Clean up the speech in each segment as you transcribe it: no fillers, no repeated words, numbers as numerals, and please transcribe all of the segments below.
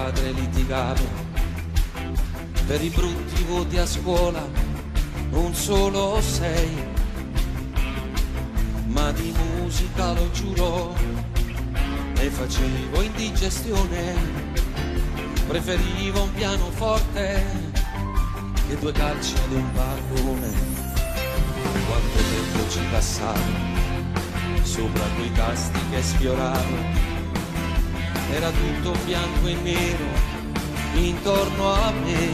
padre litigava per i brutti voti a scuola, un solo 6, ma di musica lo giurò e facevo indigestione, preferivo un pianoforte che 2 calci ad un pallone. Quanto tempo ci passava sopra quei tasti che sfioravo, era tutto bianco e nero intorno a me,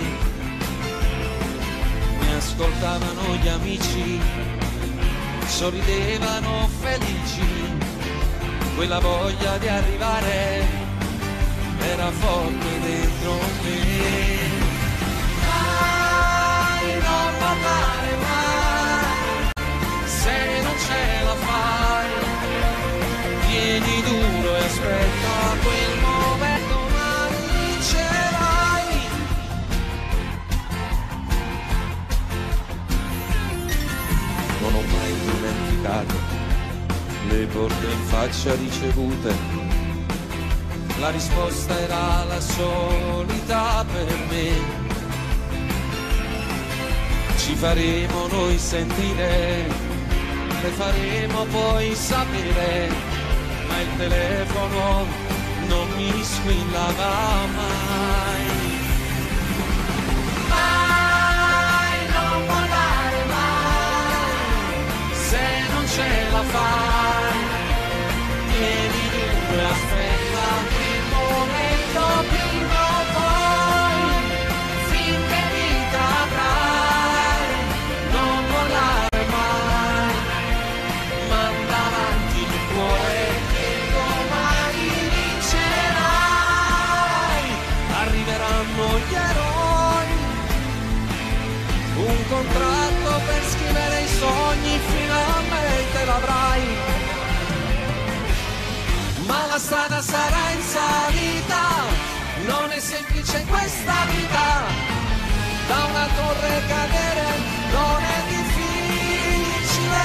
mi ascoltavano gli amici, sorridevano felici, quella voglia di arrivare era forte dentro me. Mai non parlare mai, se non ce la fai, tieni duro e aspetta quel momento, ma vincerai. Non ho mai dimenticato le porte in faccia ricevute, la risposta era la solita per me. Ci faremo noi sentire, le faremo poi sapere, ma il telefono non mi squillava mai. Mai non parlare mai, se non ce la fai, tieni duro e aspetta il momento prima o poi, finché vita avrai, non mollare mai, manda avanti il cuore che domani vincerai, arriveranno gli eroi, un contratto per scrivere i sogni, finalmente l'avrai, ma la strada sarà in salita, non è semplice in questa vita, da una torre cadere non è difficile.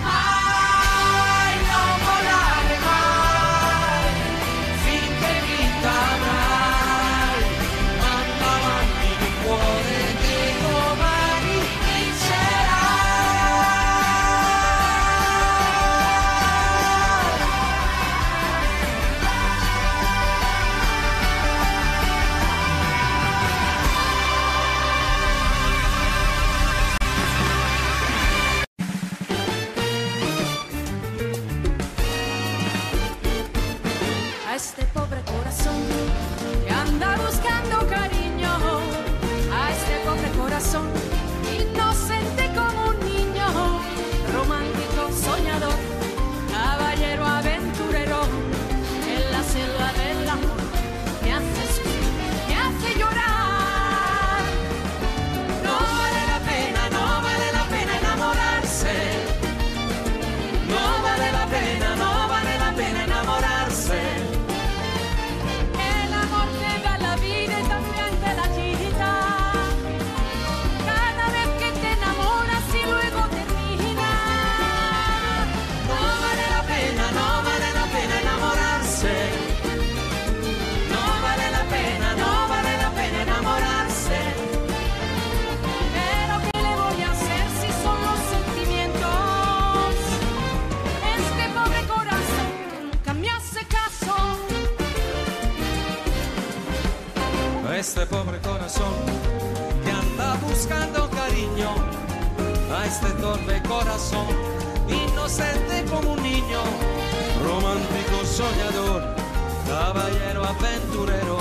Mai non volare mai, finché vita avrai, manda avanti il cuore che domani vincerai. A este pobre corazón que anda buscando cariño, a este pobre corazón inocente como un niño, romántico, soñador, caballero aventurero, en la selva del amor me hace sufrir, me hace llorar. No vale la pena, no vale la pena enamorarse, no vale la pena, no vale la pena enamorarse. El amor te da la vida y también te la quita. Cada vez que te enamoras y luego termina. No vale la pena, no vale la pena enamorarse. No vale la pena, no vale la pena enamorarse. Pero ¿qué le voy a hacer si son los sentimientos? Este pobre corazón nunca me hace caso. A este pobre corazón que anda buscando cariño, a este torpe corazón inocente como un niño, romántico soñador, caballero aventurero,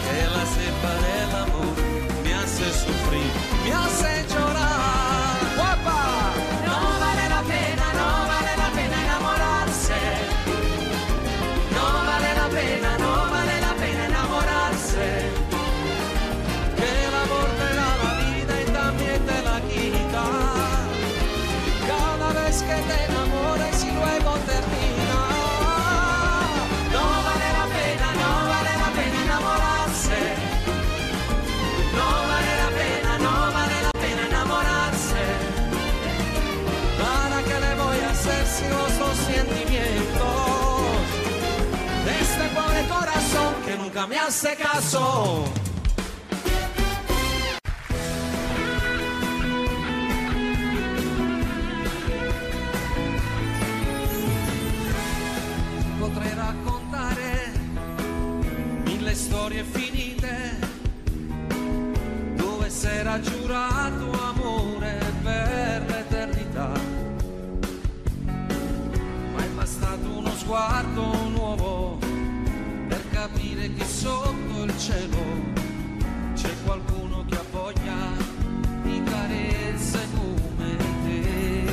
que la cepa del amor me hace sufrir, me hace llorar. ¡Guapa! No vale la pena, no vale la pena enamorarse. No vale la pena, no vale la pena enamorarse. Que el amor te da la vida y también te la quita. Cada vez que te enamores y luego termina. No vale la pena, no vale la pena enamorarse. No vale la pena, no vale la pena enamorarse. nunca me hace caso. Potrei raccontare mille storie finite dove s'era giurato amore per l'eternità, ma è bastato uno sguardo nuovo per capire che sotto il cielo c'è qualcuno che ha voglia di carezze come te.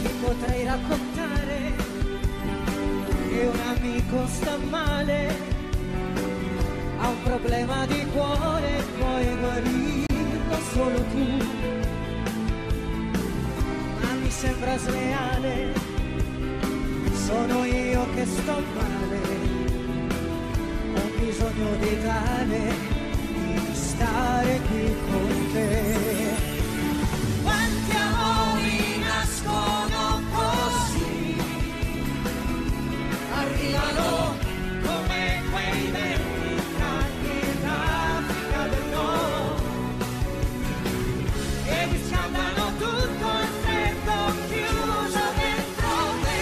Ti potrei raccontare che un amico sta male, ha un problema di cuore, puoi guarirlo solo tu, ma mi sembra sleale, sono io che sto male, ho bisogno di tale, di stare qui con te. Quanti amori nascono così, arrivano come quei venti caldi d'Africa del Nord, e riscaldano tutto il freddo chiuso dentro te,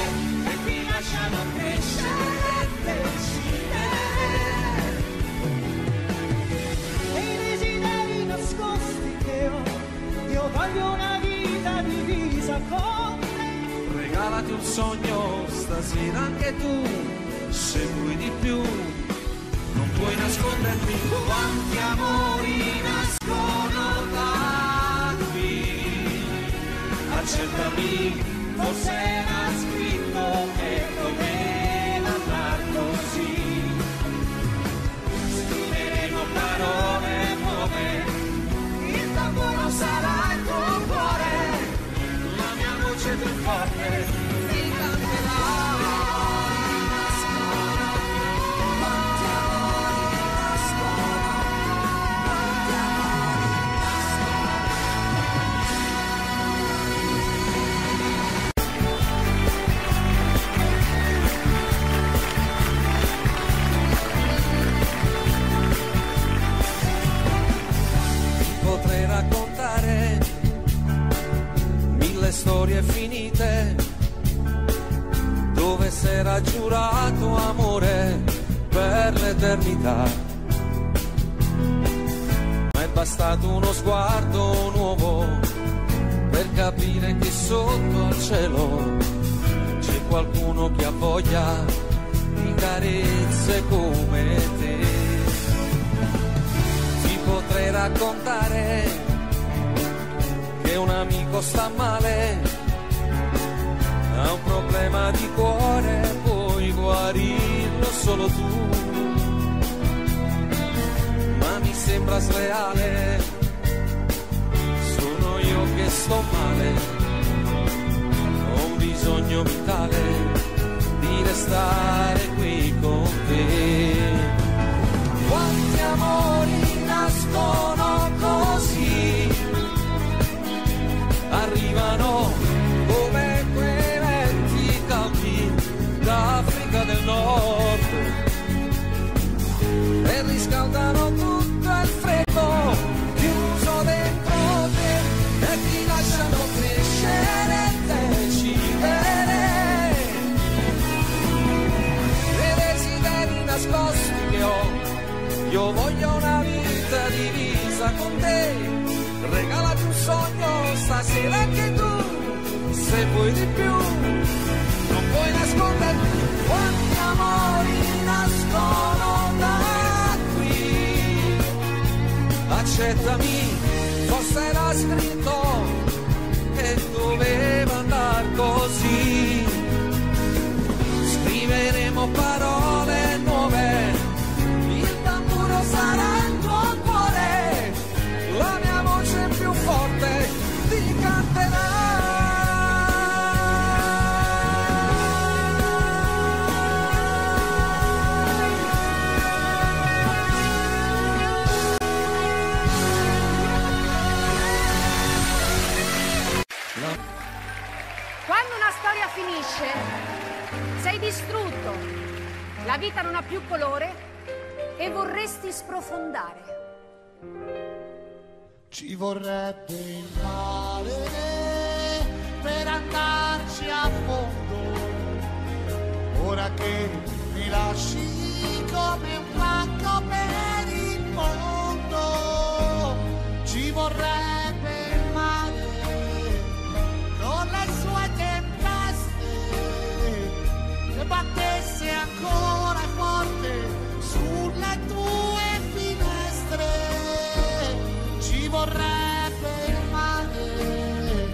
e ti lasciano crescere e decidere. E i desideri nascosti che ho, io voglio una vita divisa con te. Regalati un sogno stasera anche tu, se vuoi di più non puoi nascondermi. Quanti amori nascono da qui, Accettami, forse era scritto che doveva andar così. Scriveremo parole nuove, il tamburo sarà il tuo cuore, la mia voce più forte ti canterà. quanti amori nascono, quanti amori Potrei raccontare mille storie finite dove s'era giurato amore per l'eternità, ma è bastato uno sguardo nuovo per capire che sotto al cielo c'è qualcuno che ha voglia di carezze come te. Ti potrei raccontare che un amico sta male, ha un problema di cuore, puoi guarirlo solo tu, ma mi sembra sleale, sono io che sto male, ho un bisogno vitale di restare qui con te. Quanti amori nascono così, arrivano come quei venti caldi d'Africa del Nord, e riscaldano tutto il freddo chiuso dentro te, e ti lasciano crescere e decidere. E desideri nascosti che ho, io voglio una vita divisa con te, regalati un sogno stasera anche tu, se vuoi di più non puoi nascondermi. Quanti amori nascono da qui, accettami, forse era scritto che doveva andar così. Scriveremo parole nuove, il tamburo sarà il tuo cuore, la mia voce più forte ti canterà. Quando una storia finisce, sei distrutto, la vita non ha più colore e vorresti sprofondare. Ci vorrebbe il mare per andarci a fondo, ora che mi lasci come un pacco per il mondo. Ci vorrebbe il mare con le sue tempeste, che battesse ancora forte sulle tue finestre. Ci vorrebbe il mare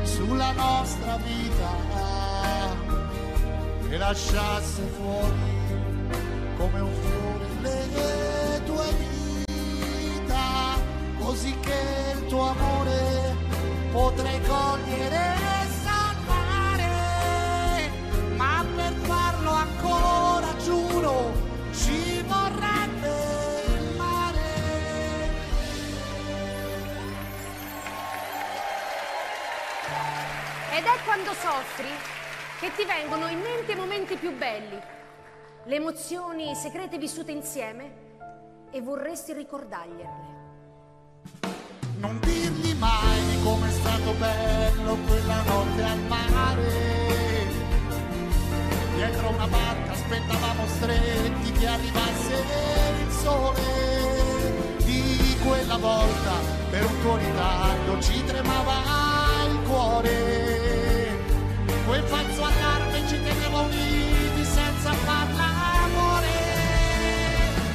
sulla nostra vita, che lasciasse fuori come un fiore le tue vita, così che il tuo amore potrei cogliere e salvare. Ma per farlo ancora, giuro, ci vorrebbe il mare. Ed è quando soffri che ti vengono in mente i momenti più belli, le emozioni segrete vissute insieme, e vorresti ricordargliele. Non dirgli mai di com'è stato bello quella notte al mare. Dietro una barca aspettavamo stretti che arrivasse il sole. Di quella volta per un tuo ritardo ci tremava il cuore. Quel falso allarme ci teneva uniti senza far l'amore.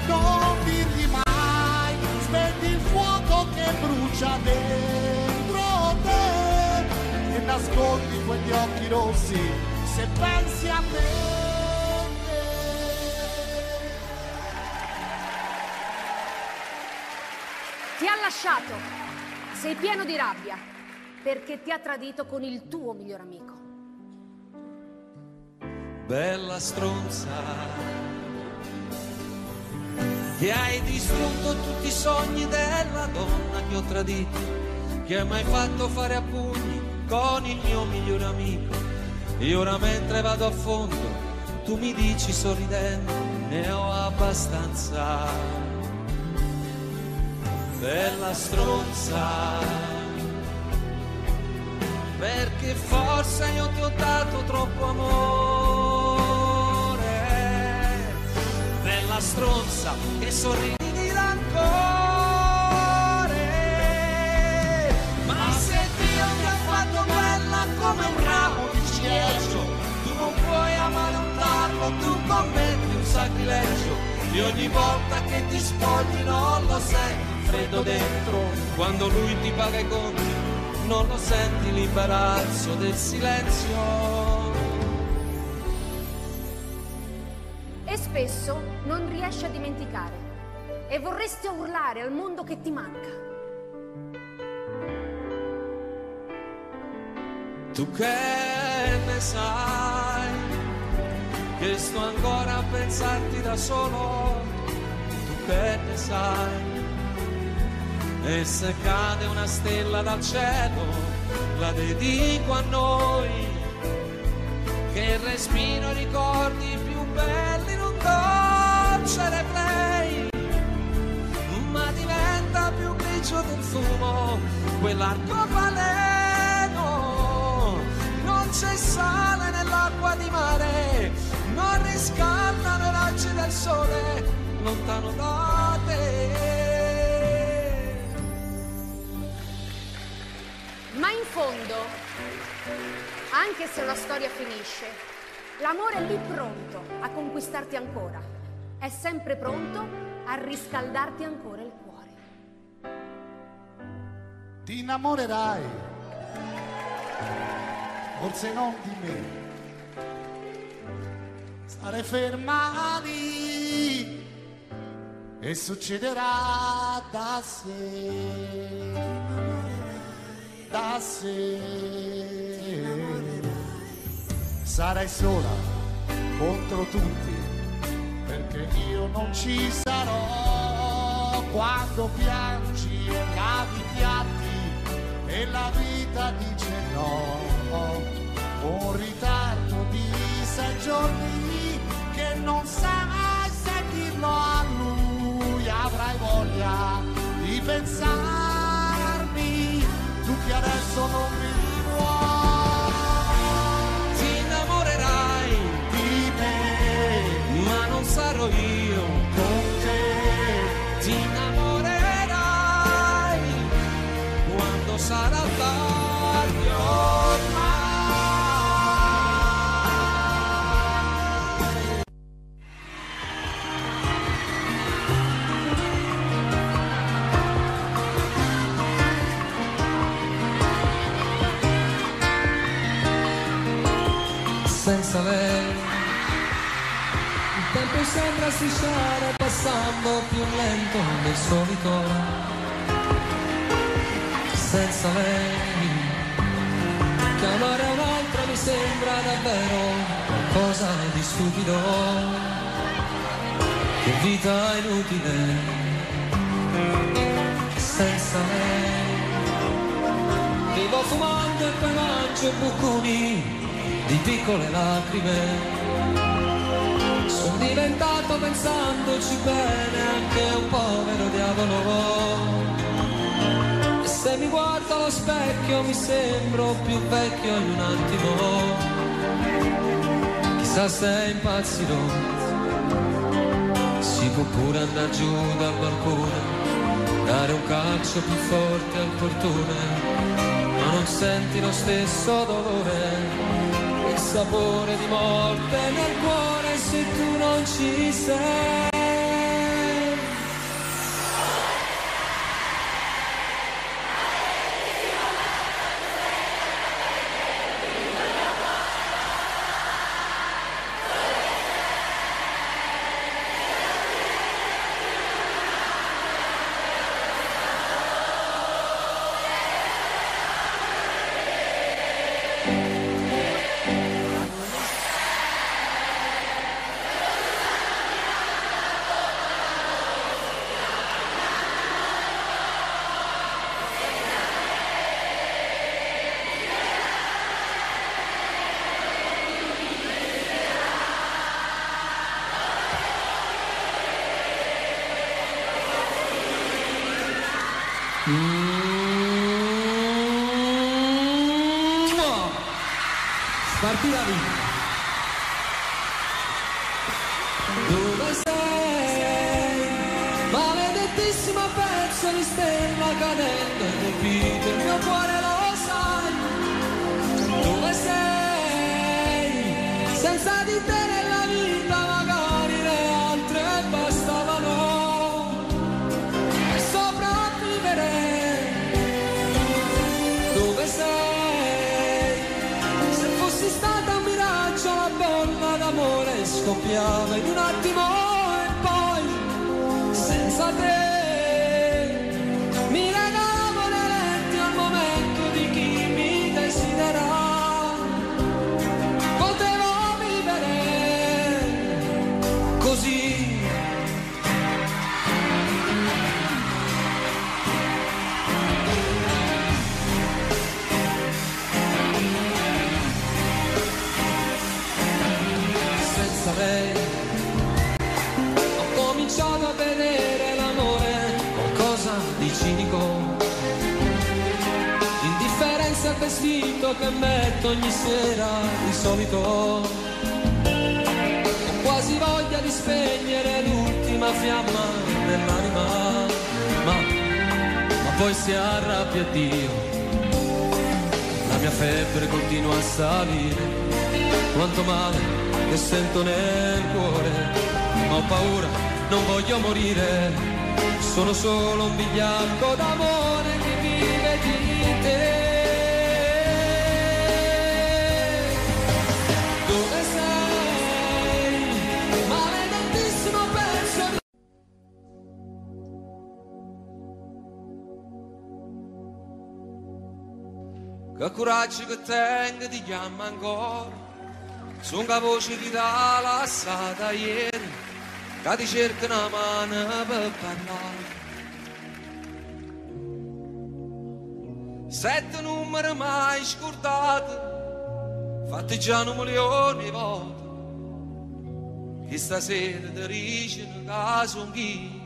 Non dirgli mai, spegni il fuoco che brucia dentro te e nascondi quegli occhi rossi se pensi a me. Ti ha lasciato, sei pieno di rabbia, perché ti ha tradito con il tuo miglior amico. Bella stronza, che hai distrutto tutti i sogni della donna che ho tradito, che hai mai fatto fare a pugni con il mio migliore amico. E ora mentre vado a fondo tu mi dici sorridendo ne ho abbastanza. Bella stronza, perché forse io ti ho dato troppo amore. Bella stronza, che sorridi di rancore. Ma se Dio ti ha fatto bella come un ramo di ciliegio, tu non puoi amare un tarlo, tu commetti un sacrilegio. E ogni volta che ti spogli non lo senti freddo dentro, quando lui ti paga i conti non lo senti l'imbarazzo del silenzio. E spesso non riesci a dimenticare e vorresti urlare al mondo che ti manca. Tu che ne sai, che sto ancora a pensarti da solo. Tu che ne sai, e se cade una stella dal cielo la dedico a noi, che respiro i ricordi più belli in un dolce replay, ma diventa più grigio del fumo quell'arcobaleno. Non c'è sale nell'acqua di mare, non riscaldano i raggi del sole lontano da te. Ma in fondo, anche se una storia finisce, l'amore è lì pronto a conquistarti ancora, è sempre pronto a riscaldarti ancora il cuore. Ti innamorerai, forse non di me, stare ferma lì e succederà da sé. Da sé sarai sola contro tutti, perché io non ci sarò quando piangi e lavi i piatti e la vita dice no. Un ritardo di 6 giorni che non sai se dirlo a lui. pensarmi, tu che adesso non mi vuoi. Ti innamorerai Di me, ma non sarò io con te, ti innamorerai quando sarà tardi ormai. Senza lei il tempo sembra strisciare passando più lento del solito. Senza lei chiamare un altro mi sembra davvero qualcosa di stupido. Che vita inutile senza lei. Vivo fumando e poi mangio bocconi di piccole lacrime. Sono diventato pensandoci bene anche un povero diavolo. E se mi guardo allo specchio mi sembro più vecchio in un attimo. Chissà se impazzirò. Si può pure andare giù dal balcone, dare un calcio più forte al portone, ma non senti lo stesso dolore. Il sapore di morte nel cuore se tu non ci sei. Spartiravi. Dove sei? Maledettissimo pezzo di stella cadente nel vita, il mio cuore lo sai. Dove sei? Senza di te nella vita magari le altre bastavano per sopravvivere. Dove sei? Fossi stata un miraggio, la bolla d'amore scoppiava in un attimo e poi senza te mi regalavo le lenti al momento di chi mi desidera. Potevo vivere così. Lei. Ho cominciato a vedere l'amore qualcosa di cinico, l'indifferenza al vestito che metto ogni sera di solito. Ho quasi voglia di spegnere l'ultima fiamma dell'anima, ma poi si arrabbia Dio, la mia febbre continua a salire. Quanto male che sento nel cuore, ma ho paura, non voglio morire, sono solo un bigliacco d'amore che vive di te. Dove sei? Maledettissimo pezzo di... Che coraggio che tengo ti chiama ancora. Sono la voce che ti ha lasciata ieri, che ti cerca una mano per parlare. 7 numeri mai scordati, fatti già 1 milione di volte, che stasera ti dicono che sono chi.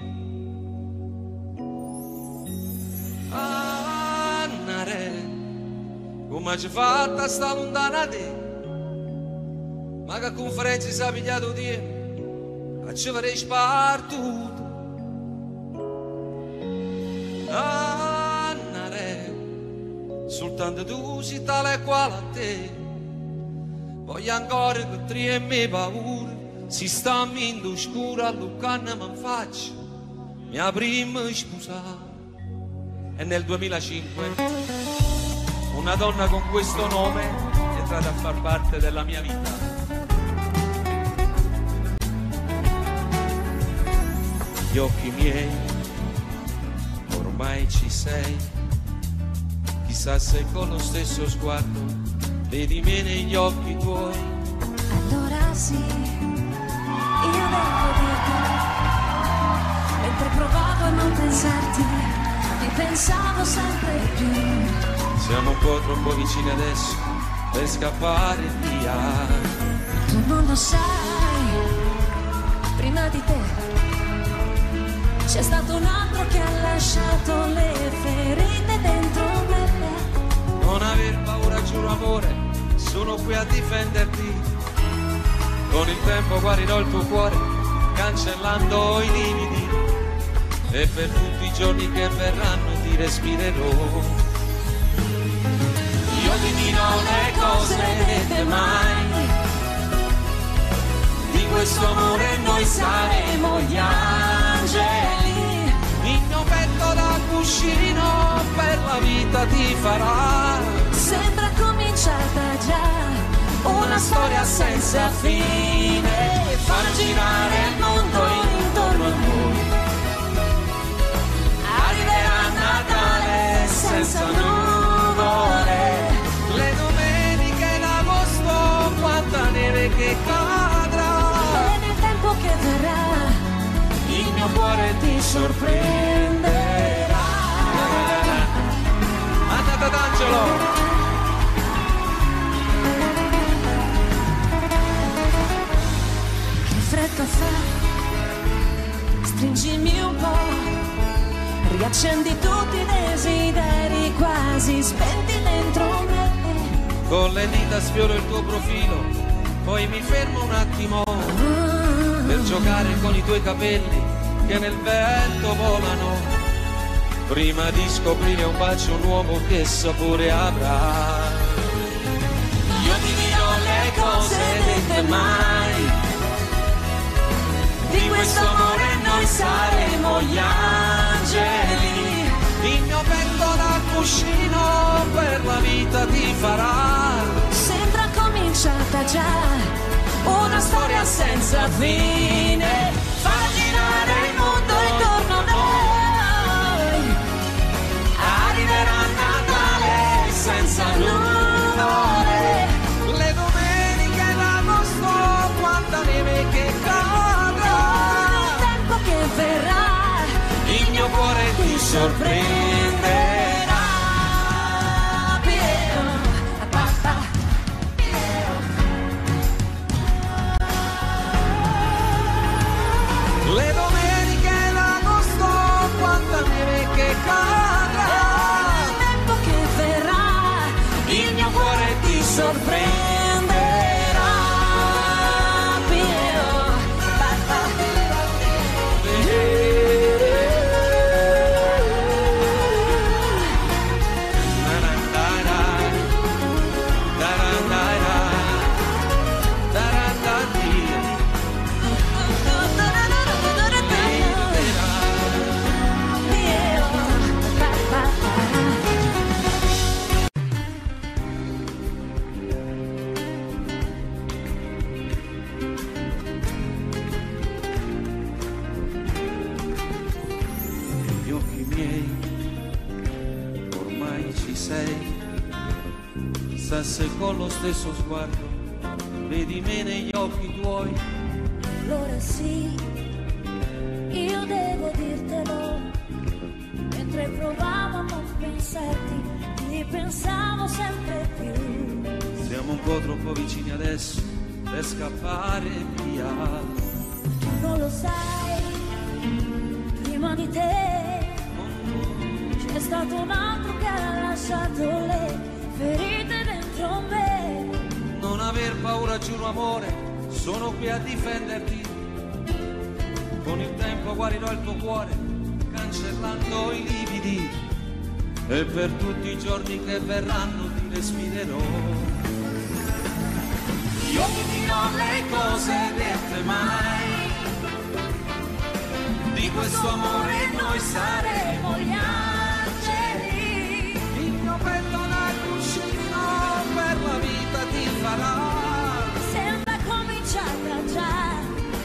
Come ci fatta sta lontana da te? Ma che conferenza si è pigliato di a ci avrei spartuto. Annare, soltanto tu sei tale e quale a te. Voglio ancora che tremi paura, si sta in scura, all'uccanna mi faccio mia prima sposata. E nel 2005 una donna con questo nome è entrata a far parte della mia vita. Gli occhi miei, ormai ci sei, chissà se con lo stesso sguardo vedi me negli occhi tuoi. Allora sì, io devo dirti, mentre provavo a non pensarti, ti pensavo sempre più. Siamo un po' troppo vicini adesso per scappare via. Tu non lo sai, prima di te c'è stato un altro che ha lasciato le ferite dentro me. Non aver paura, giuro amore, sono qui a difenderti. Con il tempo guarirò il tuo cuore, cancellando i lividi. E per tutti i giorni che verranno ti respirerò. Io ti dirò le cose dette mai. Di questo amore noi saremo gli angeli. Il mio petto da cuscino per la vita ti farà. Sembra cominciata già una storia senza fine. Far girare il mondo intorno a noi. Arriverà Natale senza nuvole. Le domeniche d'agosto, quanta neve che cadrà. E nel tempo che verrà Il mio cuore ti sorprenderà. Andate ad Angelo. che freddo fa, stringimi un po', riaccendi tutti i desideri quasi spenti dentro me. Con le dita sfioro il tuo profilo, poi mi fermo un attimo per giocare con i tuoi capelli che nel vento volano, prima di scoprire un bacio nuovo che sapore avrà. Io ti dirò le cose dette mai. Di questo amore noi saremo gli angeli. Il mio petto da cuscino per la vita ti farà. Sembra cominciata già una storia senza fine. Fa girare il mondo intorno a noi. Arriverà Natale senza nuvole. Le domeniche d'agosto, quanta neve che cadrà. Il tempo che verrà Il mio cuore ti sorprenderà. Piero, papà, Piero. Le domeniche d'agosto, quanta neve che cadrà. Il tempo che verrà Il mio cuore ti sorprenderà. Piero, papà. Piero, papà. Gli occhi miei, ormai ci sei, chissà se con lo stesso sguardo vedi me negli occhi tuoi. Allora sì, io devo dirtelo, mentre provavo a non pensarti, ti pensavo sempre più. Siamo un po' troppo vicini adesso per scappare via. Tu non lo sai, prima di te c'è stato un altro che ha lasciato le ferite paura, giuro amore, sono qui a difenderti. Con il tempo guarirò il tuo cuore, cancellando i lividi, e per tutti i giorni che verranno ti respirerò. Io ti dirò le cose dette mai, di questo amore noi saremo gli angeli. Il mio petto da cuscino per la vita ti farà. Sembra cominciata già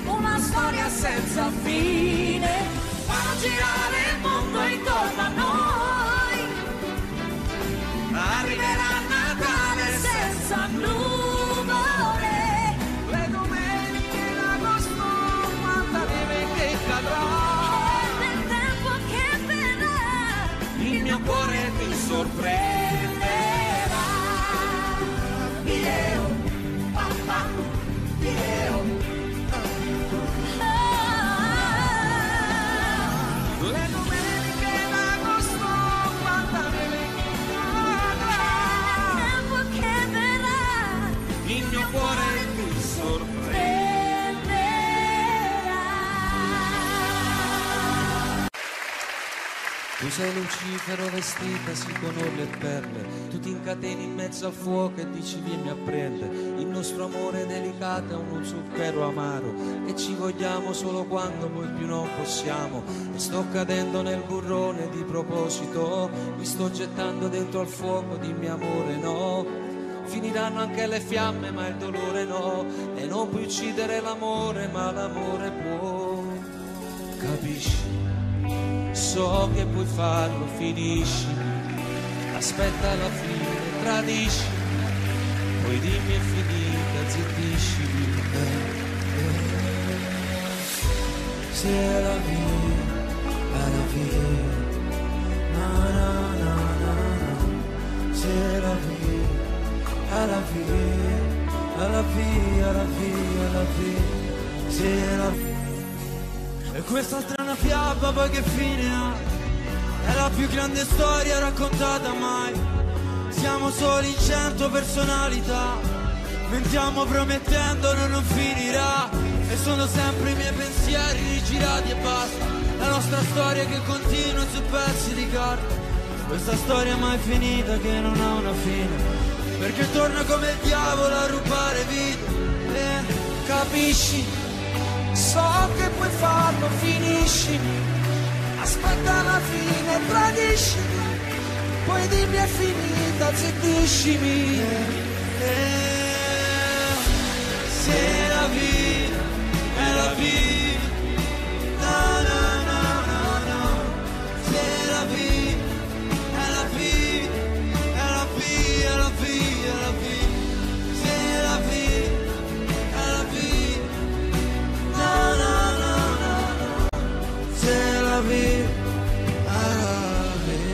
una storia senza fine. Fanno girare il mondo intorno a noi. Arriverà Natale senza nuvole. Le domeniche d'agosto, quanta neve che cadrà. E nel tempo che verrà Il mio cuore ti sorprenderà. Io, papà, io. Le domeniche d'agosto, quanta neve che cadrà. Tempo che verrà Il mio cuore ti sorprenderà. Tu sei Lucifero vestitasi con orle e perle, tu ti incateni in mezzo al fuoco e dici vieni a prendere. Il nostro amore delicato è uno zucchero amaro, e ci vogliamo solo quando poi più non possiamo. E sto cadendo nel burrone di proposito, mi sto gettando dentro al fuoco, dimmi amore no. Finiranno anche le fiamme ma il dolore no, e non puoi uccidere l'amore ma l'amore può. Capisci? So che puoi farlo, finisci, aspetta la fine, tradisci, poi dimmi è finita, zittisci. C'est la vie, la vie, na na na na na. C'est la vie, la vie, la vie, la vie, la vie, c'est la vie. E questa strana fiaba poi che fine ha? È la più grande storia raccontata mai. Siamo soli in 100 personalità, mentiamo promettendo non finirà. E sono sempre i miei pensieri rigirati e basta. La nostra storia che continua su pezzi di carta. Questa storia mai finita che non ha una fine, perché torna come il diavolo a rubare vita. Capisci? So che puoi farlo, finisci, aspetta la fine, tradisci, poi dimmi è finita, zittiscimi. C'est la vie, è la vie, na na na na na. C'est la vie, è la vie, è la vie, è la vie, è la vie. C'est la vie, è la vie, na na na na na. C'est la vie, è la vie.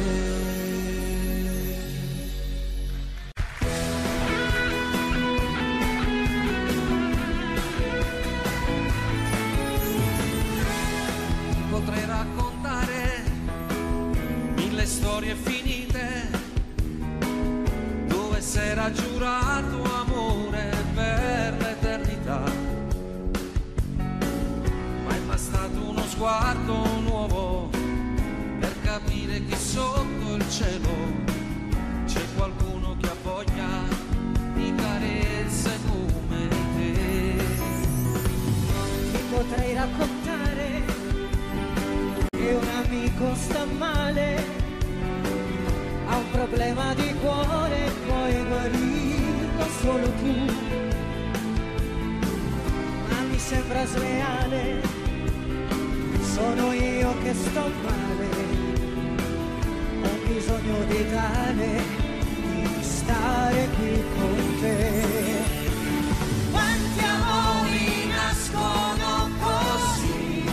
Potrei raccontare 1000 storie finite, dove s'era giurato amore per l'eternità, ma è bastato uno sguardo nuovo per capire che sotto il cielo c'è qualcuno che ha voglia di carezze come te. Ti potrei raccontare che un amico sta male, ha un problema di cuore, puoi guarirlo solo tu. Ma mi sembra sleale, sono io che sto male, ho bisogno di tale, di stare qui con te. Quanti amori nascono così,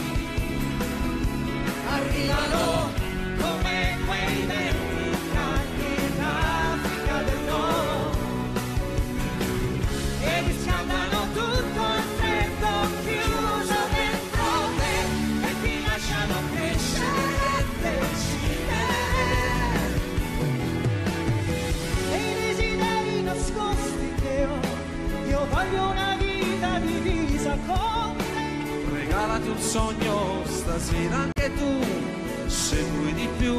arrivano come quei venti caldi in Africa del Nord, e riscaldano tutto il freddo chiuso dentro te, e ti lasciano crescere e decidere. E i desideri voglio una vita divisa con te. Regalati un sogno stasera anche tu, se vuoi di più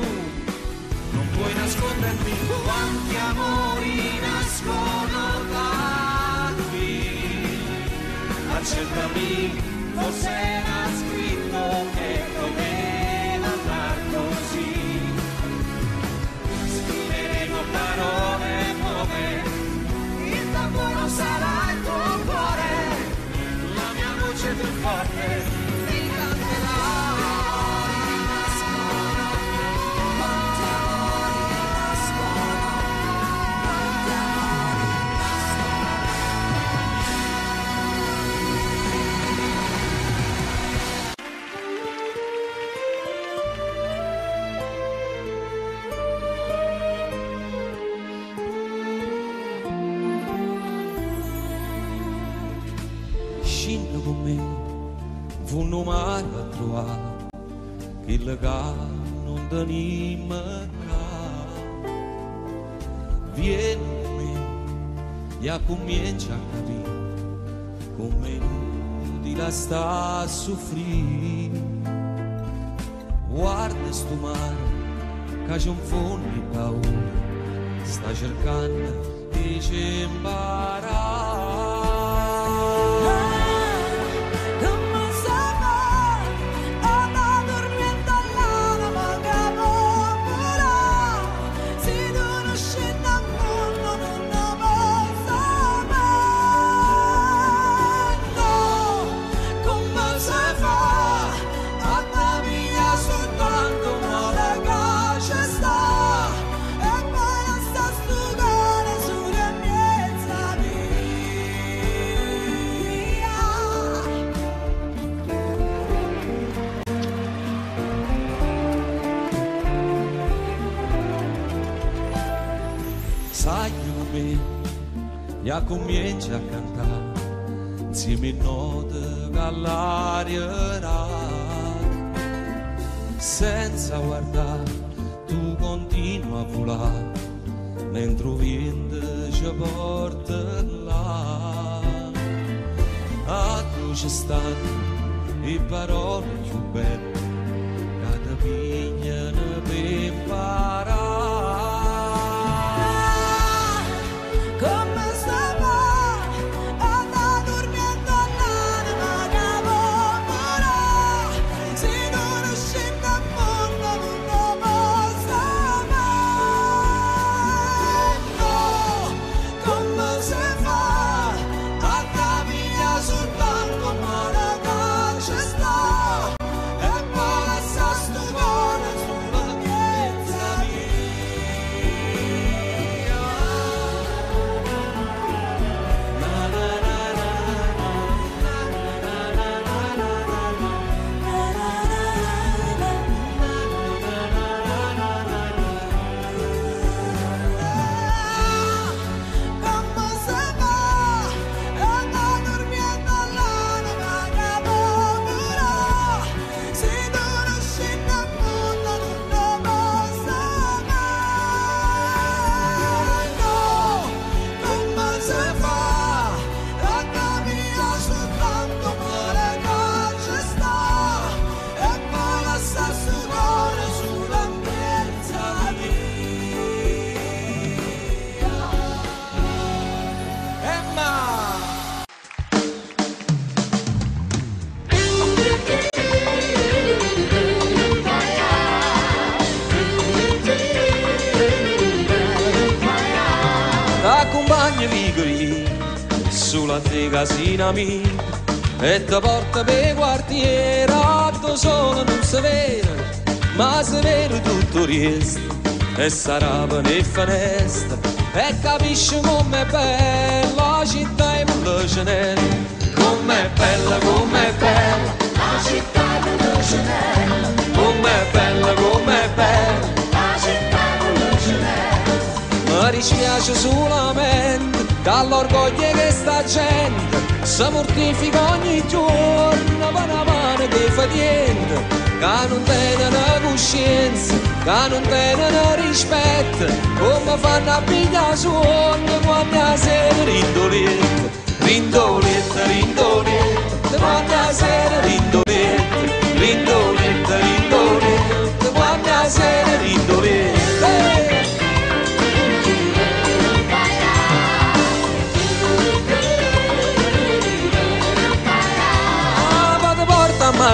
non puoi nascondermi. Quanti amori nascono da qui, Accettami, forse era scritto che doveva andar così. Scriveremo parole nuove, il tamburo sarà il tuo cuore, la mia voce più forte ti canterà. Scinno con me, funno mare a trovare, che legame non tenima qua. Vieni con me, ya comincia a capire, come inutile la sta a soffrire. Guarda sto mare, che c'è un fondo di paura, sta cercando di ci imparare. Sai con me, ya comincia a cantare, insieme a note che all'aria rara. Senza guardare, tu continui a volare, mentre il vento ci porta là. A tu ci stanno le parole più belle, che ti pigliano per imparare. T'accompagnami qui sulla te casina mia e ti porta per quartiere, dove solo non si vede, ma si vede tutto il resto, e sarà per le finestre e capisci com'è bella la città in Mulcinella. Com'è bella la città in Mulcinella, com'è bella la città in Mulcinella. Mi dispiace solamente dall'orgoglio che sta gente si mortifica ogni giorno per una mano che fa niente, che non tenen coscienza, che non tenen rispetto, come fanno a pigliare sonno quando la sera rindolente.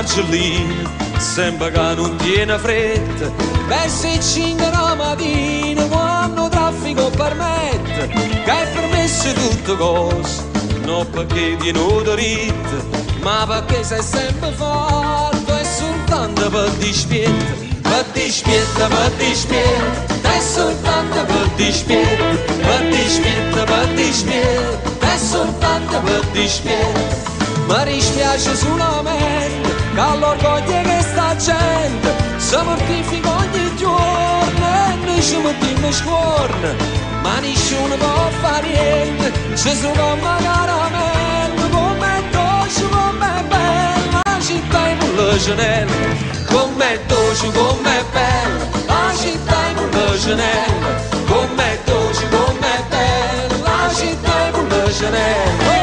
Marcellino, sempre che non tiene fretta, verso le 5 la mattina quando traffico permette, che è permesso tutte cose, non perché tiene diritto, ma perché sei sempre forte e soltanto per dispietto, per dispietto, per dispietto, è soltanto per dispietto, per dispietto, per dispietto, è soltanto per dispietto. Mi dispiace solamente che all'orgoglio che sta gente si mortifica ogni giorno e noi ci mettiamo scorno, ma nessuno può fare niente, ci sono caramelle, com'è dolce, com'è bella la città in Mulla Genella, com'è dolce, com'è bella la città in Mulla Genella, com'è dolce, com'è bella la città in Mulla Genella.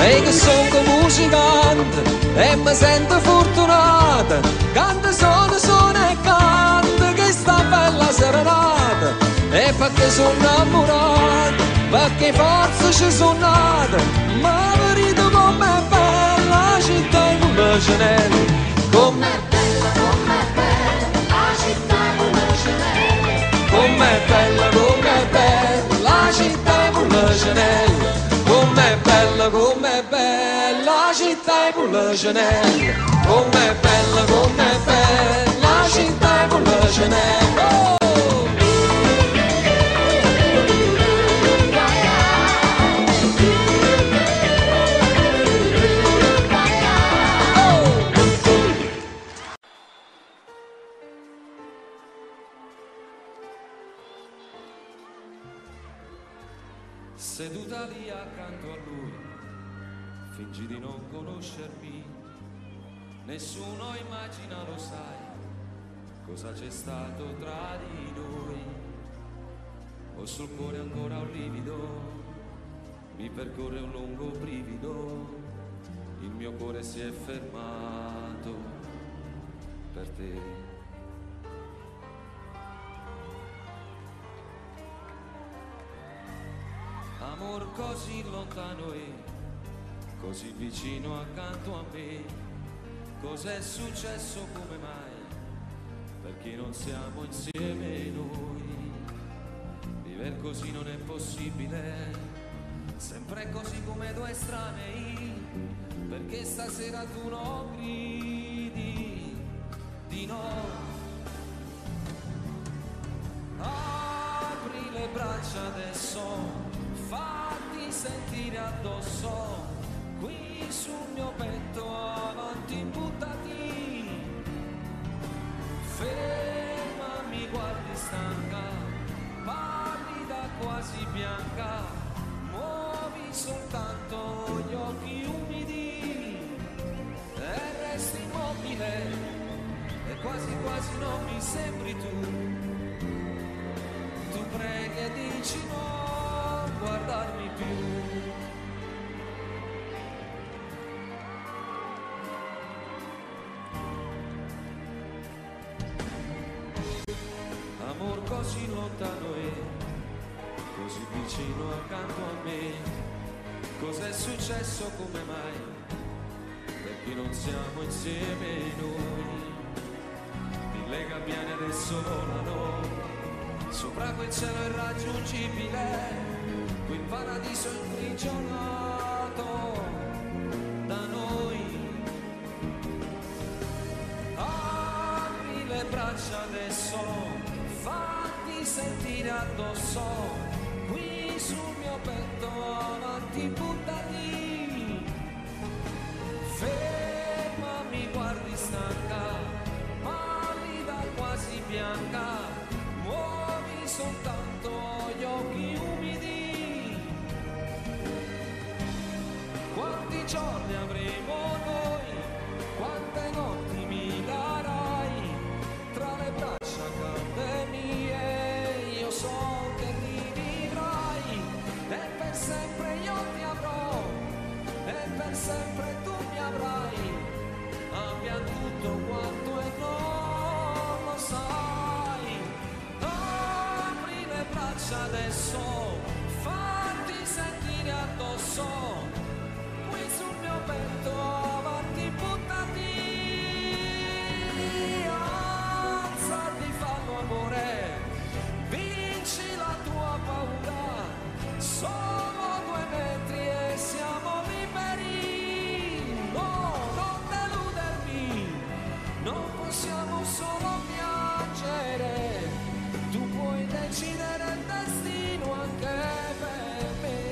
E che sono musicante e mi sento fortunata, canto sono e canto che sta bella serenata, e perché sono innamorato, perché forse ci sono nata, ma vedo com'è bella la città in Mulla Genella, com'è bella la città in Mulla Genella, com'è bella la città in Mulla Genella, com'è bella la città in Mulla Genella, com'è bella la città in Mulla Genella. Seduta lì accanto a lui, fingi di non conoscermi, nessuno immagina, lo sai, cosa c'è stato tra di noi. Ho sul cuore ancora un livido, mi percorre un lungo brivido, il mio cuore si è fermato per te. Amor così lontano e così vicino accanto a me, cos'è successo, come mai, perché non siamo insieme noi, vivere così non è possibile, sempre così come due estranei, perché stasera tu non gridi di no. Apri le braccia adesso, fatti sentire addosso, qui sul mio petto, avanti buttati, ferma, mi guardi stanca, pallida quasi bianca, muovi soltanto gli occhi umidi e resti immobile e quasi quasi non mi sembri tu preghi e dici no, guardarmi più. Amor così lontano e così vicino accanto a me, cos'è successo, come mai, perché non siamo insieme noi, mille gabbiani adesso volano sopra quel cielo irraggiungibile, quel paradiso imprigionato da noi. Apri le braccia adesso, fatti sentire addosso, qui sul mio petto, avanti buttati, ferma, mi guardi stanca, pallida quasi bianca, muovi soltanto gli occhi umidi. Quanti giorni avremo noi, quante notti mi darai, tra le braccia calde mie, io so che mi vivrai, e per sempre io ti avrò, forse adesso farti sentire addosso, qui sul mio petto avanti buttati, alzati, fallo amore, vinci la tua paura, solo 2 metri e siamo liberi, no, non deludermi, non possiamo solo piangere, tu puoi decidere il destino anche per me.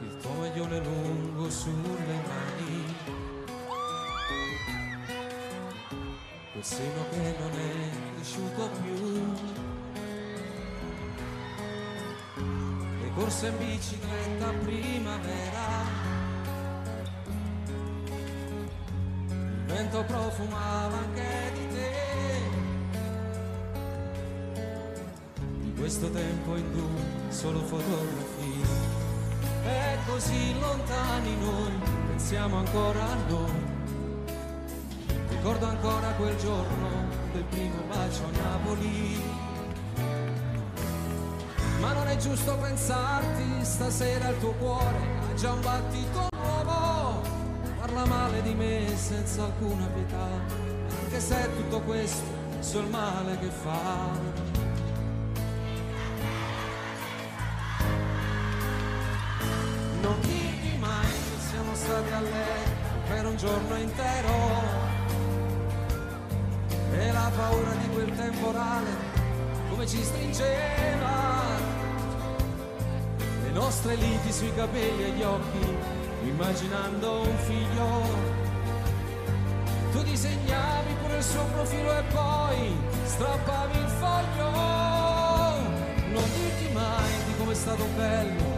Il tuo maglione lungo sulle mani, quel seno che non è cresciuto più, le corse in bicicletta a primavera, il vento profumava anche di te, di questo tempo in cui solo fotografie, e così lontani noi, pensiamo ancora a noi. Ricordo ancora quel giorno del primo bacio a Napoli, ma non è giusto pensarti, stasera il tuo cuore ha già un battito nuovo, parla male di me senza alcuna pietà, anche se è tutto questo sul male che fa. Non dirmi mai che siamo stati a letto per un giorno intero, e la paura di quel temporale come ci stringeva, le nostre liti sui capelli e gli occhi, immaginando un figlio, tu disegnavi pure il suo profilo e poi strappavi il foglio. Non dirti mai di com'è stato bello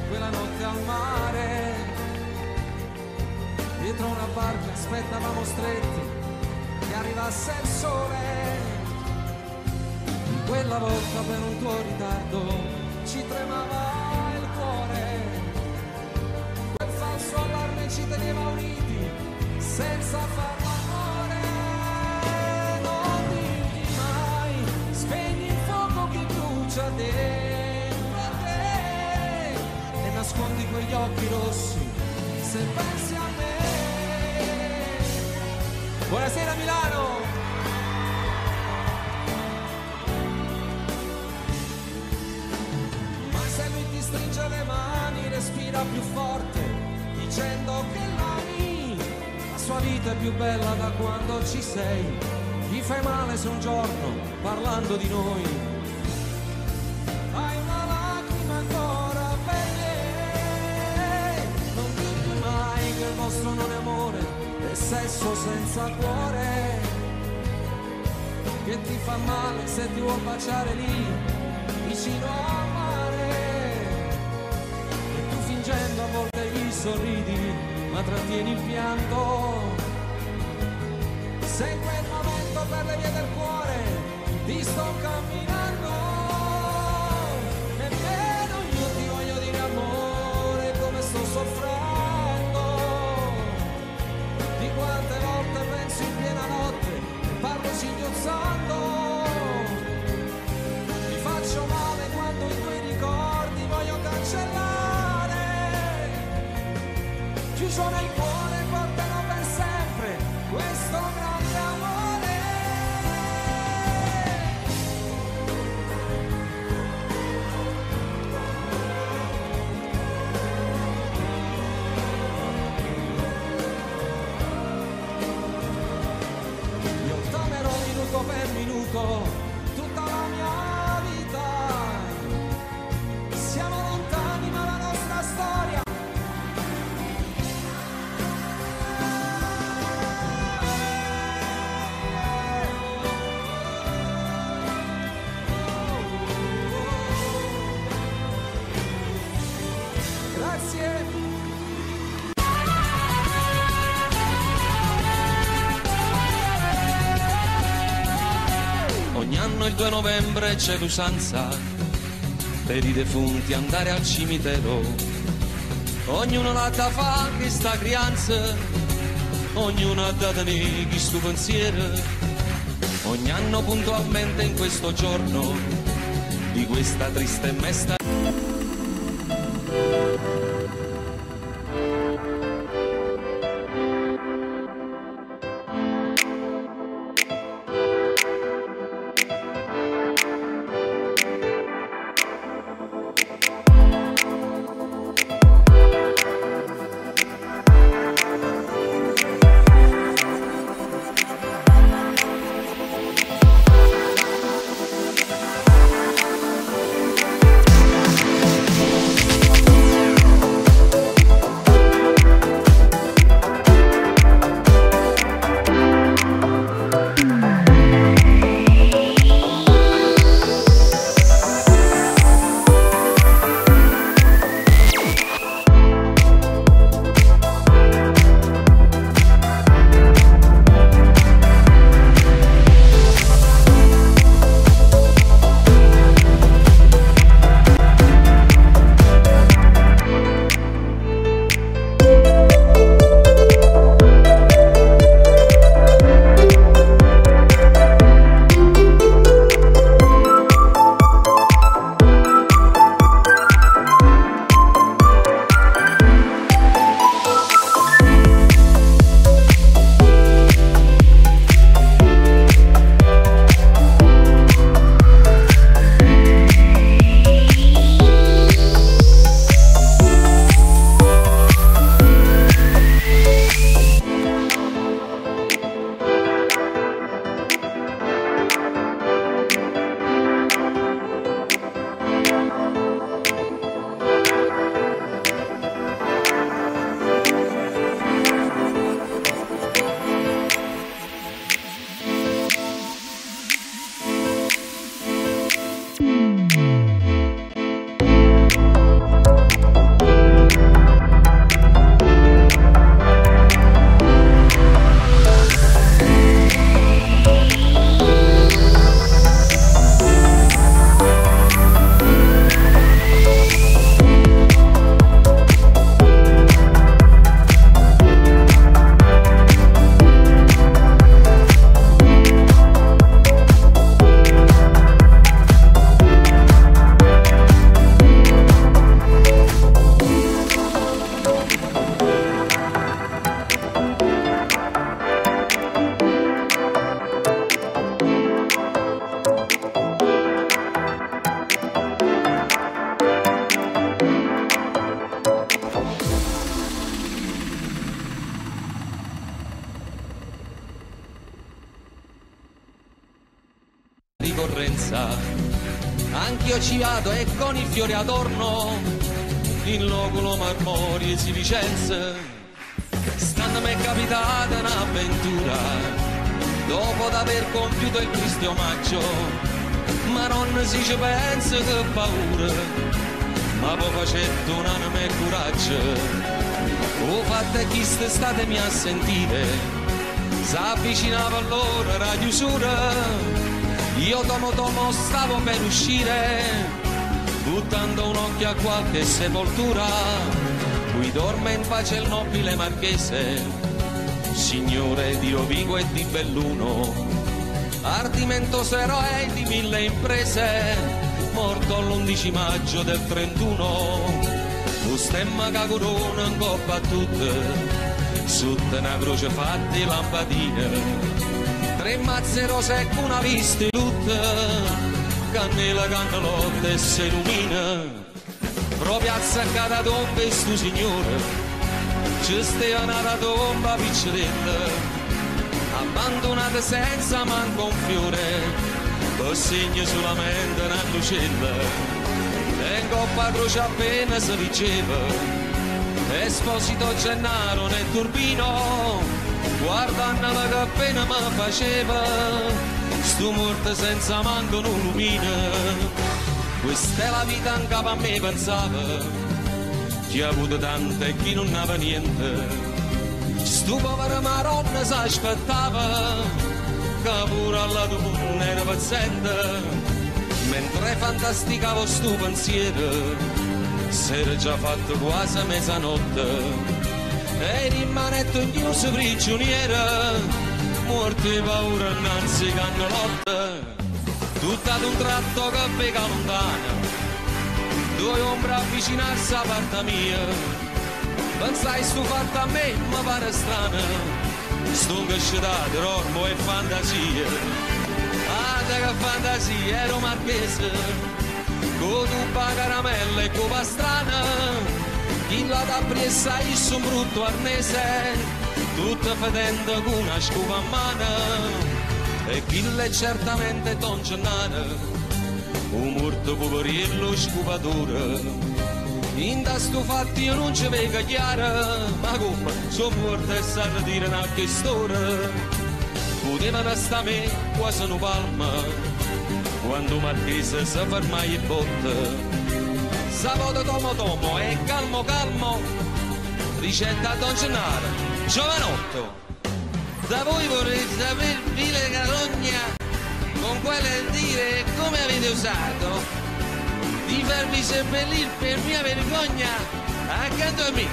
quella notte al mare, dietro una barca aspettavamo stretti che arrivasse il sole, quella volta per un tuo ritardo ci tremava il cuore, quel falso allarme ci teneva uniti senza far l'amore. Non dirti mai, spegni il fuoco che brucia dentro a te e nascondi quegli occhi rossi se pensi a me. Buonasera Milano! Ma se lui ti stringe le mani, respira più forte, dicendo che l'ami, la sua vita è più bella da quando ci sei, gli fai male se un giorno, parlando di noi, hai una lacrima ancora per me. Non dirmi mai che il vostro non è amore, è sesso senza cuore, che ti fa male se ti vuol baciare lì vicino al mare, e tu fingendo a volte gli sorridi ma trattieni il pianto, se in quel momento per le vie del cuore ti sto camminando, nemmeno io ti voglio dire amore come sto soffrendo, di quante volte penso in piena notte e parlo singhiozzando, mi faccio male quando i tuoi ricordi voglio cancellare, chiuso nel cuore porterò per sempre questo grande amore. Minuto per minuto tutta la mia vita, siamo lontani ma la nostra storia anno il 2 novembre c'è l'usanza per i defunti andare al cimitero. Ognuno l'ha da fa che sta crianza, ognuno ha da tenere chi sto pensiero. Ogni anno puntualmente in questo giorno di questa triste e mesta ricorrenza. Anch'io ci vado e con i fiori adorno in loculo marmori e si licenza. Stando mi è capitata un'avventura dopo d'aver compiuto il triste omaggio, ma non si ci pensa che paura, ma poi facendo un'anima e coraggio. O fatte chi state mi a sentire, s'avvicinava allora la chiusura, io tomo stavo per uscire, buttando un occhio a qualche sepoltura, cui dorme in pace il nobile marchese, signore di Rovigo e di Belluno, ardimentoso eroe di mille imprese, morto l'11 maggio del 31, lo stemma che corona in coppa a tutte, sotto una croce fatta di lampadine, 3 mazze rose e una vista lutta, cannella, cannellotta e si illumina, proprio azzaccata a tomba e stu signore, ci stava una tomba piccerella, abbandonata senza manco un fiore, per segno solamente una crocella, e in coppa a croce appena si diceva, Esposito Gennaro nel turbino, guardandolo che appena mi faceva, sto morto senza manco un lumina, questa è la vita anche a me pensava, chi ha avuto tanto e chi non aveva niente, sto povero maronna si aspettava, che pure alla tua era paziente, mentre fantasticavo sto pensiero, s'era già fatto quasi mezzanotte, e rimanetto chiuso prigioniera, morte e paura innanzi cannolotte, tutto ad un tratto che pega lontana, due ombre avvicinarsi a parte mia. Pensai sto fatto a me, ma pare strana, sto casciato, ormo e fantasia. Ah, che fantasia, ero marchese, con tuppa caramella e con pastrana, chi la da presa io son brutto arnese, tutta fedendo con una scupa a mano, e chi l'è certamente Don Gennaro, un morto poverillo scupatore. In da sto fatti io non ci vedo chiara, ma come sono morto e sa dire una storia. Poteva restare a me quasi una palma, quando Marchese si ferma e botta. Sabato tomo e calmo calmo, ricetta a Don Gennaro, giovanotto. Da voi vorrei sapere, vile carogna, con quale dire come avete usato di farmi seppellire per mia vergogna accanto a me,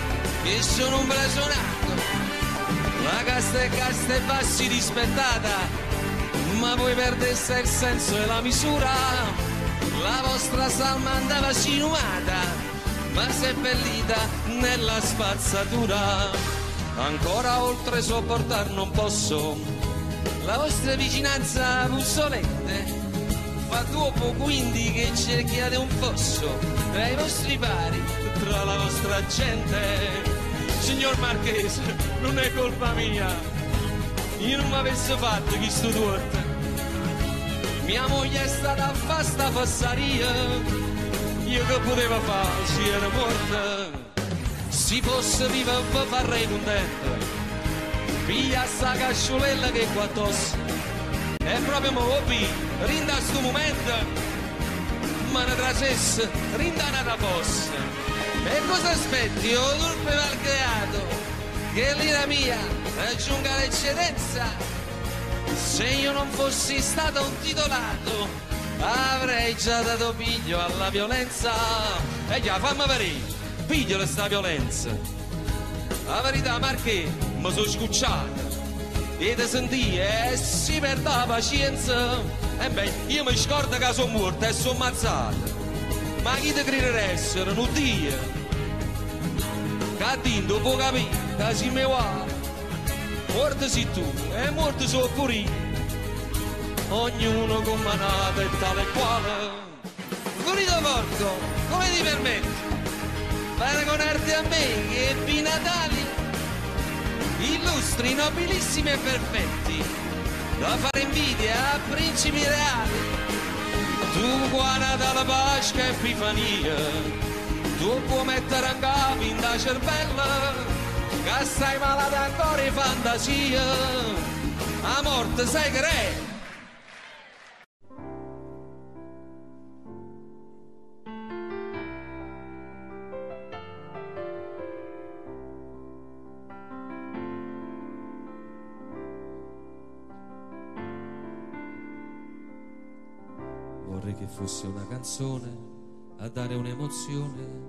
che sono un blasonato. La casta e bassi rispettata, ma voi perdeste il senso e la misura. La vostra salma andava sinumata, ma seppellita nella spazzatura. Ancora oltre sopportar non posso la vostra vicinanza pussolente. Fa dopo quindi che cerchiate un fosso tra i vostri pari, tra la vostra gente. Signor Marchese, non è colpa mia, io non mi avessi fatto questo torto. Mia moglie è stata a fare sta fassaria, io che potevo fare se era morta. Se fosse viva vi farei contento, piglia sta casciolella che qua tosse. E proprio movi, rinda a sto momento, ma ne trasesse, rinda una fossa. E cosa aspetti, o turpe malcreato, che l'ira mia raggiunga l'eccedenza? Se io non fossi stato un titolato, avrei già dato piglio alla violenza. E già, fammi vedere, piglio sta violenza. La verità, Marché, mi sono scucciato. E te sentì e si perde la pazienza. E beh, io mi scordo che sono morta e sono ammazzata. Ma chi ti crederessero, non Dio? Che a Dio può capire che si mi va. Morto sei tu e morto sono pure io. Ognuno con manata e tale e quale. Pulito porco, come ti permetti? Paragonarti a me che ebbi Natali illustri, nobilissimi e perfetti, da fare invidia a principi reali. Tu guarda dalla Pasqua e Epifania, tu puoi mettere a capo in da cervella, che stai malata ancora in fantasia, a morte sai che è. Vorrei che fosse una canzone a dare un'emozione,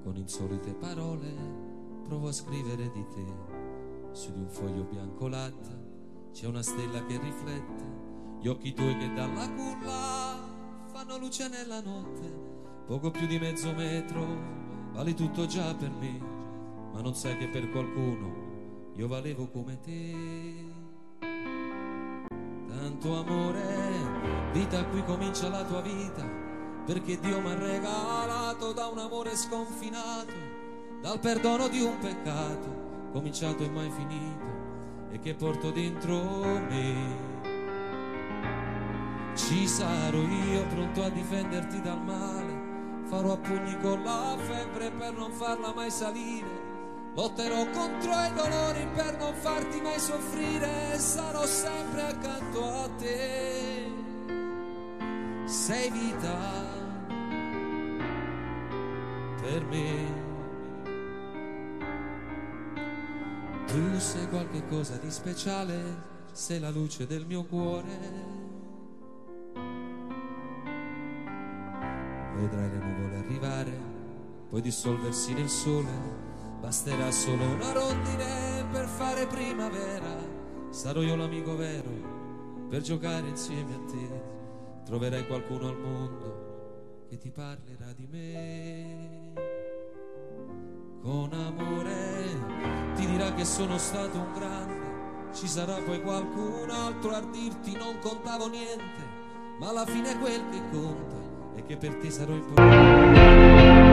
con insolite parole provo a scrivere di te. Su di un foglio bianco latte c'è una stella che riflette gli occhi tuoi che dalla culla fanno luce nella notte. Poco più di mezzo metro, vali tutto già per me, ma non sai che per qualcuno io valevo come te. Tanto amore, vita, qui comincia la tua vita, perché Dio mi ha regalato da un amore sconfinato, dal perdono di un peccato cominciato e mai finito, e che porto dentro me. Ci sarò io pronto a difenderti dal male, farò a pugni con la febbre per non farla mai salire, lotterò contro i dolori per non farti mai soffrire, sarò sempre accanto a te. Sei vita per me, tu sei qualche cosa di speciale, sei la luce del mio cuore. Vedrai le nuvole arrivare, poi dissolversi nel sole, basterà solo una rondine per fare primavera. Sarò io l'amico vero per giocare insieme a te, troverai qualcuno al mondo che ti parlerà di me. Con amore ti dirà che sono stato un grande, ci sarà poi qualcun altro a dirti non contavo niente, ma alla fine quel che conta è che per te sarò importante.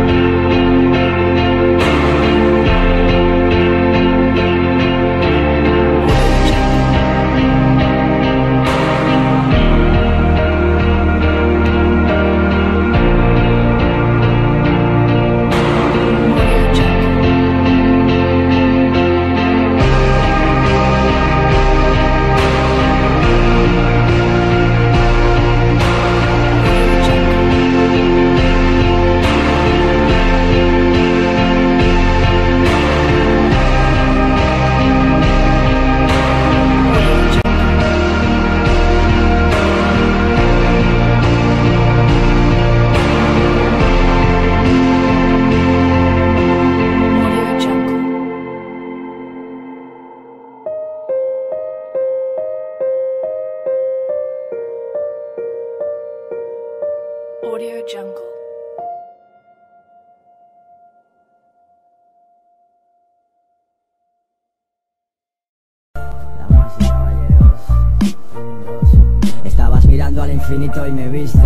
Audio Jungle. Damas y caballeros, estabas mirando al infinito y me viste,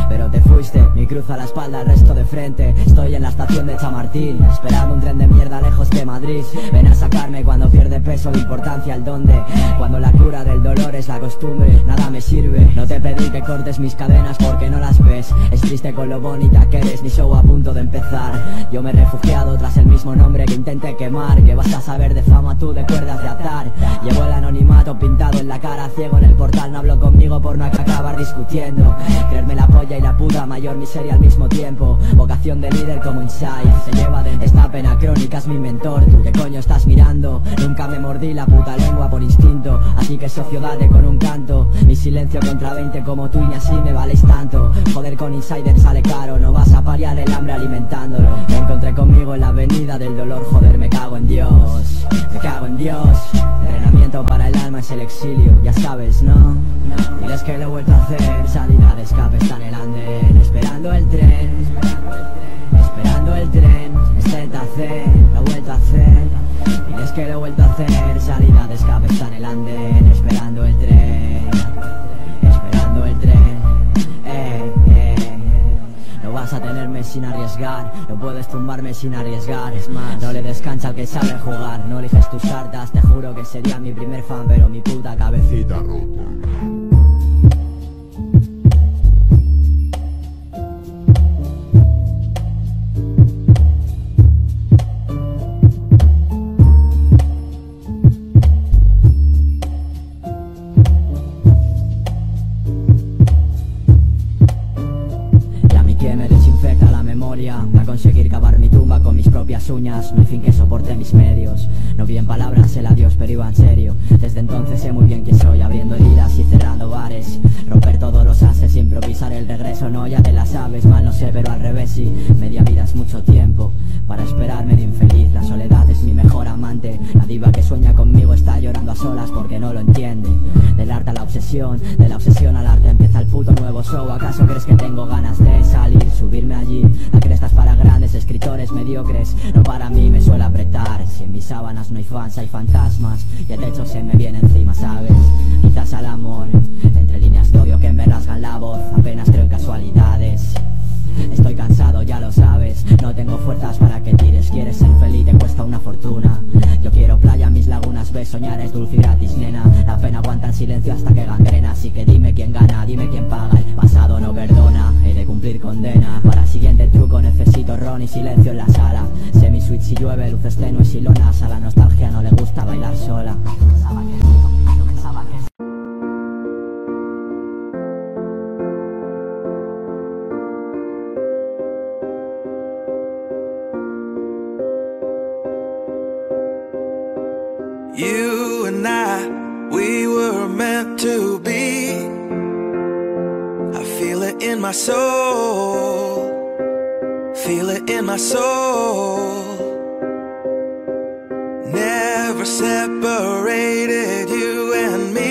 pero te fuiste, mi cruz a la espalda, el resto de frente. Estoy en la estación de Chamartín, esperando un tren de mierda lejos de Madrid. Ven a sacarme cuando pierde peso de importancia el dónde, cuando la cura del dolor es la costumbre, nada me sirve. No te pedí que cortes mis cadenas porque no las ves, es triste con lo bonita que eres, mi show a punto de empezar. Yo me he refugiado tras el mismo nombre que intenté quemar, que vas a saber de fama tú de cuerdas de atar. Llevo el anonimato pintado en la cara, ciego en el portal, no hablo conmigo por no acabar discutiendo. Creerme la polla y la puta mayor miseria al mismo tiempo, vocación de líder como Inside, se lleva de esta pena crónica, es mi mentor. ¿Tú qué coño estás mirando? Nunca me mordí la puta lengua por instinto, así que socio date con un canto. Mi silencio contra 20 como tú y ni así me valéis tanto. Joder con Insider sale caro, no vas a paliar el hambre alimentándolo. Me encontré conmigo en la avenida del dolor, joder me cago en Dios, me cago en Dios. Entrenamiento para el alma es el exilio, ya sabes, ¿no? Diles que lo he vuelto a hacer, salida de escape está en el andén, esperando el tren, esperando el tren, es ZC, lo he vuelto a hacer. Diles que lo he vuelto a hacer, salida de escape está en el andén, esperando el tren, esperando el tren. No vas a tenerme sin arriesgar, no puedes tumbarme sin arriesgar. Es más, no le descansa al que sabe jugar, no eliges tus cartas, te juro que sería mi primer fan, pero mi puta cabecita rota. Para conseguir cavar mi tumba con mis propias uñas, no hay fin que soporte mis medios. No vi en palabras el adiós pero iba en serio. Desde entonces sé muy bien quién soy, abriendo heridas y cerrando bares. Romper todos los ases, improvisar el regreso, no ya te la sabes. Mal no sé pero al revés sí, media vida es mucho tiempo para esperarme de infeliz. La soledad es mi mejor amante, la diva que sueña conmigo está llorando a solas porque no lo entiende. Del arte a la obsesión, de la obsesión al arte empieza el puto nuevo show. ¿Acaso crees que tengo ganas de salir, subirme allí? La cresta es para grandes escritores mediocres, no para mí, me suele apretar. Si en mis sábanas no hay fans, hay fantasmas y el techo se me viene encima, ¿sabes? Quizás al amor, entre líneas de odio que me rasgan la voz, apenas creo en casualidades. Estoy cansado, ya lo sabes, no tengo fuerzas para que tires. Quieres ser feliz, te cuesta una fortuna. Yo quiero playa, mis lagunas, ves, soñar es dulce y gratis, nena. La pena aguanta en silencio hasta que gangrena. Así que dime quién gana, dime quién paga. El pasado no perdona, he de cumplir condena. Para el siguiente truco necesito ron y silencio en la sala. Semi-sweet si llueve, luces tenues y lonas. A la nostalgia no le gusta bailar sola. Pensaba que You and I We were meant to be. I feel it in my soul. Feel it in my soul. Never separated, you and me.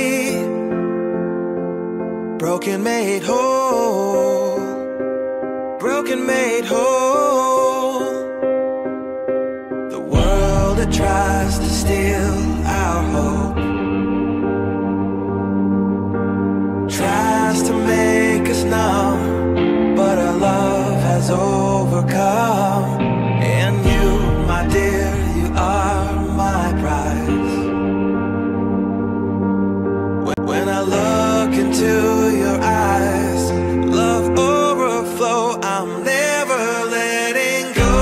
Broken made whole. Broken made whole. The world that tries to steal our hope tries to make us numb, but our love has overcome. And you, my dear, you are my prize. When I look into your eyes, love overflow, I'm never letting go.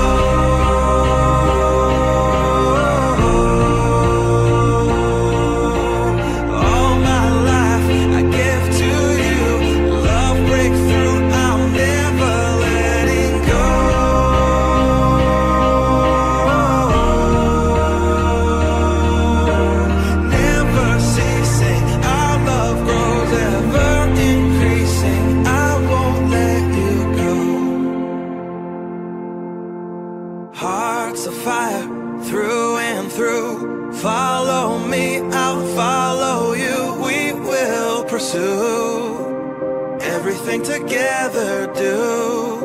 All my life I give to you, love breakthrough, I'm never letting go. Never ceasing, our love grows ever increasing, I won't let you go. Hearts of fire through and through. Follow me, I'll follow you. We will pursue everything together, do.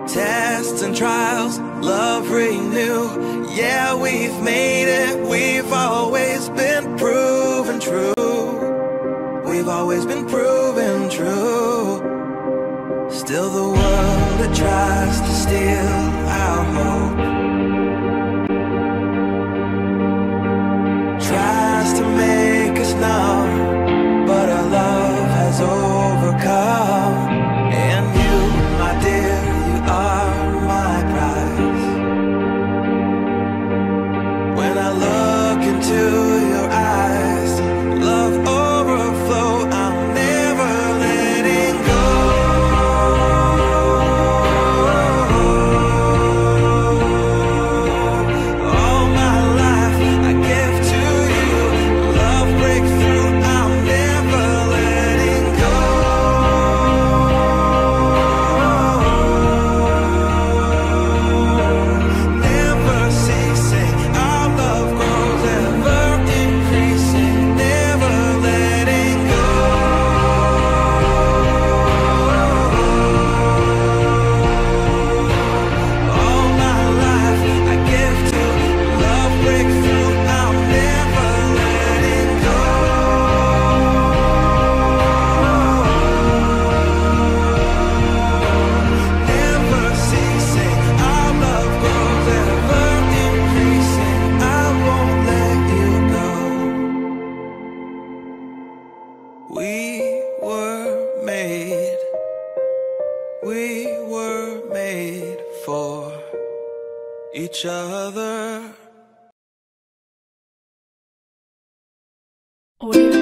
Tests and trials, love renew. Yeah, we've made it. We've always been proven true. We've always been proven true. Still the world that tries to steal our hope tries to make us numb, but our love has overcome. And you, my dear, you are my prize. When I look into your eyes, love overflow, I'm never letting go. All my life I give to you, love breakthrough, I'm never letting go. Never ceasing, our love grows ever increasing, never letting go. All my life I give to love breakthrough, I'm never letting go. Never ceasing, our love grows ever increasing, I won't let you go. We were made for each other. Audio